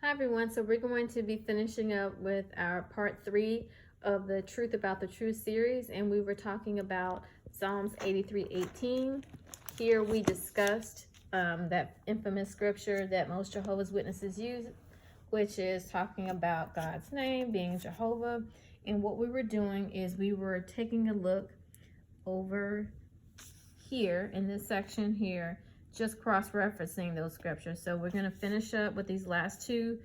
Hi everyone, so we're going to be finishing up with our part 3 of the Truth About the Truth series, and we were talking about Psalms 83:18. Here we discussed that infamous scripture that most Jehovah's Witnesses use, which is talking about God's name being Jehovah. And what we were doing is we were taking a look over here in this section here, just cross-referencing those scriptures. So we're going to finish up with these last two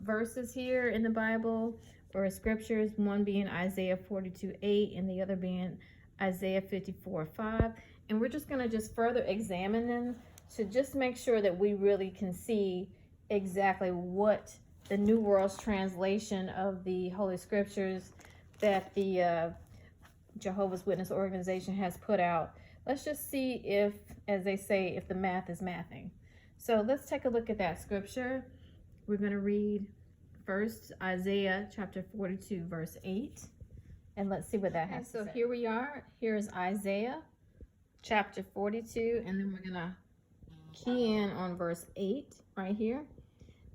verses here in the Bible, or scriptures, one being Isaiah 42:8 and the other being Isaiah 54:5. And we're just going to just further examine them to just make sure that we really can see exactly what the New World's translation of the Holy Scriptures that the Jehovah's Witness organization has put out. Let's just see if, as they say, if the math is mathing. So let's take a look at that scripture. We're going to read first Isaiah chapter 42, verse 8. And let's see what that has to say. So here we are. Here's Isaiah chapter 42. And then we're going to key in on verse 8 right here.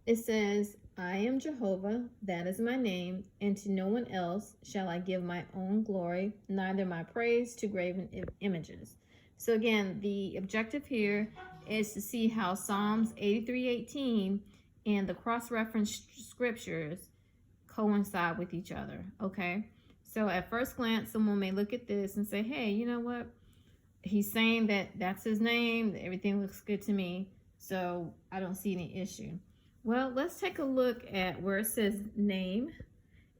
It says, I am Jehovah, that is my name, and to no one else shall I give my own glory, neither my praise to graven images. So again, the objective here is to see how Psalms 83:18 and the cross-reference scriptures coincide with each other, okay? So at first glance, someone may look at this and say, hey, you know what? He's saying that that's his name, everything looks good to me, so I don't see any issue. Well, let's take a look at where it says name.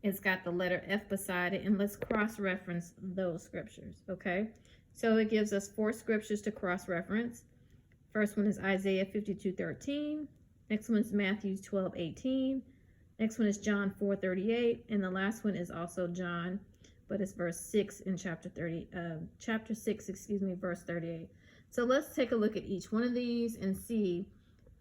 It's got the letter F beside it, and let's cross-reference those scriptures, okay? So it gives us 4 scriptures to cross-reference. First one is Isaiah 52:13. Next one is Matthew 12:18. Next one is John 4:38, and the last one is also John, but it's verse 6 in chapter 6, verse 38. So let's take a look at each one of these and see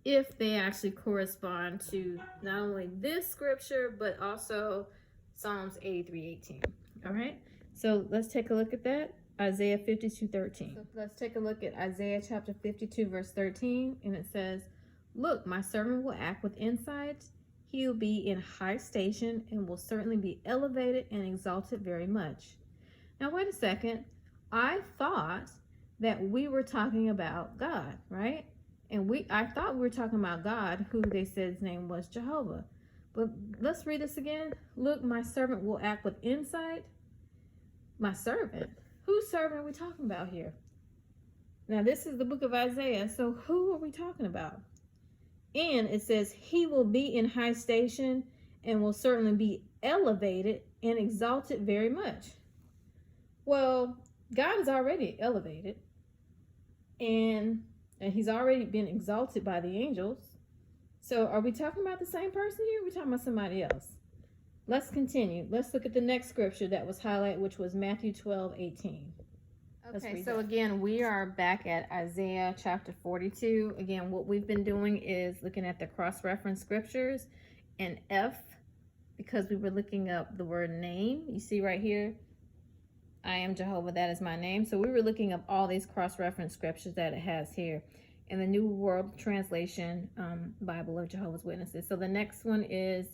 if they actually correspond to not only this scripture, but also Psalms 83:18. All right, so let's take a look at that. Isaiah 52:13. So let's take a look at Isaiah chapter 52, verse 13, and it says, look, my servant will act with insight. He will be in high station and will certainly be elevated and exalted very much. Now, wait a second. I thought that we were talking about God, right? And I thought we were talking about God, who they said his name was Jehovah. But let's read this again. Look, my servant will act with insight. My servant? Whose servant are we talking about here? Now, this is the book of Isaiah, so who are we talking about? And it says, he will be in high station and will certainly be elevated and exalted very much. Well, God is already elevated, and he's already been exalted by the angels. So are we talking about the same person here? Or are we talking about somebody else? Let's continue. Let's look at the next scripture that was highlighted, which was Matthew 12:18. Okay, so again, we are back at Isaiah chapter 42. Again, what we've been doing is looking at the cross-reference scriptures, and F, because we were looking up the word name. You see right here, I am Jehovah, that is my name. So we were looking up all these cross-reference scriptures that it has here in the New World Translation Bible of Jehovah's Witnesses. So the next one is,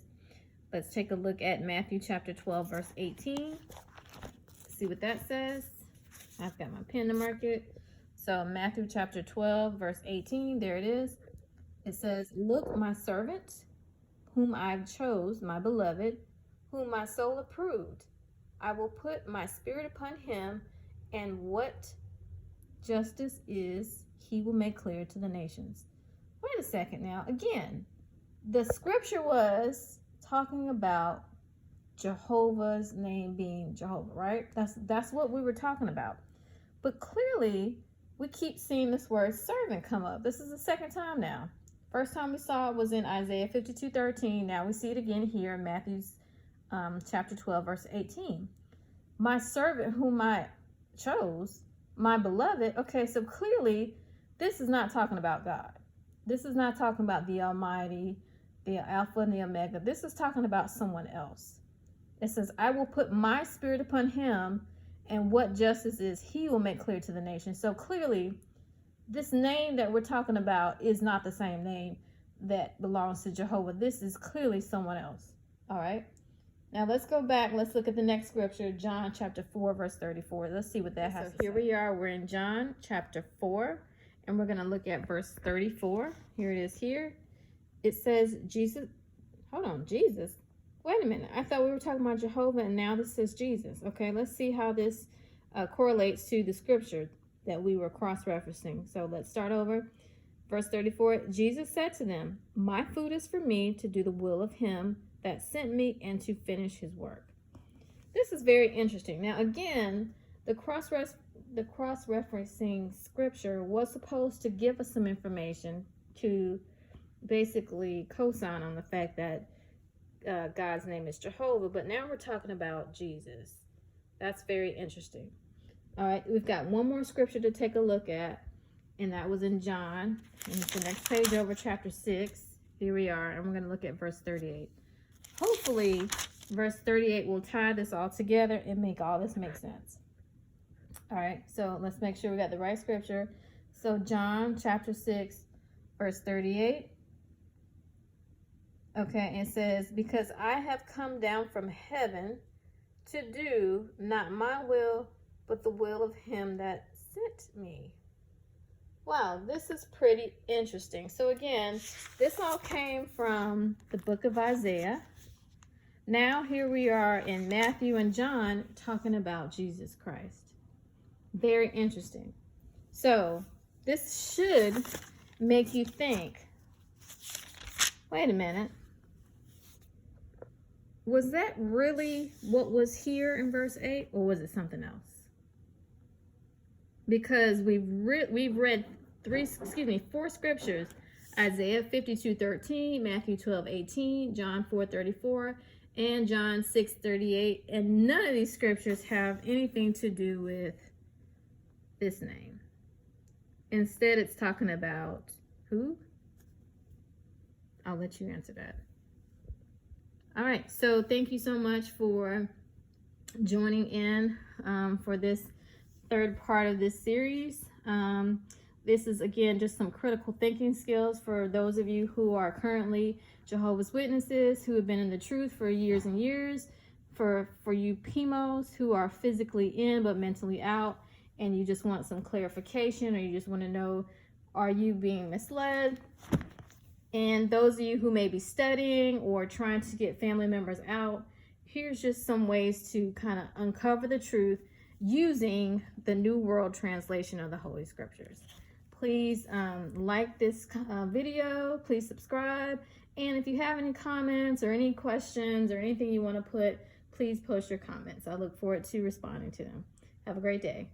let's take a look at Matthew chapter 12, verse 18. See what that says. I've got my pen to mark it. So Matthew chapter 12, verse 18, there it is. It says, look, my servant, whom I've chose, my beloved, whom my soul approved. I will put my spirit upon him, and what justice is, he will make clear to the nations. Wait a second now. Again, the scripture was talking about Jehovah's name being Jehovah, right? That's what we were talking about. But clearly, we keep seeing this word servant come up. This is the second time now. First time we saw it was in Isaiah 52:13. Now we see it again here in Matthew's chapter 12, verse 18. My servant whom I chose, my beloved. Okay, so clearly this is not talking about God. This is not talking about the Almighty, the Alpha and the Omega. This is talking about someone else. It says, I will put my spirit upon him, and what justice is, he will make clear to the nation. So clearly, this name that we're talking about is not the same name that belongs to Jehovah. This is clearly someone else. All right. Now let's go back. Let's look at the next scripture, John chapter 4, verse 34. Let's see what that has to say. So here we are. We're in John chapter 4, and we're going to look at verse 34. Here it is here. It says, Jesus. Hold on, Jesus. Wait a minute. I thought we were talking about Jehovah, and now this says Jesus. Okay, let's see how this correlates to the scripture that we were cross-referencing. So let's start over. Verse 34, Jesus said to them, my food is for me to do the will of him that sent me and to finish his work. This is very interesting. Now, again, the cross-referencing scripture was supposed to give us some information to basically co-sign on the fact that God's name is Jehovah, but now we're talking about Jesus. That's very interesting. All right, we've got one more scripture to take a look at, and that was in John, and it's the next page over, chapter 6. Here we are, and we're going to look at verse 38. Hopefully, verse 38 will tie this all together and make all this make sense. All right, so let's make sure we got the right scripture. So John chapter 6, verse 38. Okay, it says, because I have come down from heaven to do not my will, but the will of him that sent me. Wow, this is pretty interesting. So again, this all came from the book of Isaiah. Now here we are in Matthew and John talking about Jesus Christ. Very interesting. So this should make you think, wait a minute. Was that really what was here in verse 8, or was it something else? Because we've read four scriptures: Isaiah 52:13, Matthew 12:18, John 4:34, and John 6:38, and none of these scriptures have anything to do with this name. Instead, it's talking about who? I'll let you answer that. All right, so thank you so much for joining in for this third part of this series. This is, again, just some critical thinking skills for those of you who are currently Jehovah's Witnesses, who have been in the truth for years and years, for you PMOs who are physically in but mentally out, and you just want some clarification, or you just want to know, are you being misled? And those of you who may be studying or trying to get family members out, here's just some ways to kind of uncover the truth using the New World Translation of the Holy Scriptures. Please like this video, please subscribe, and if you have any comments or any questions or anything you want to put, please post your comments. I look forward to responding to them. Have a great day.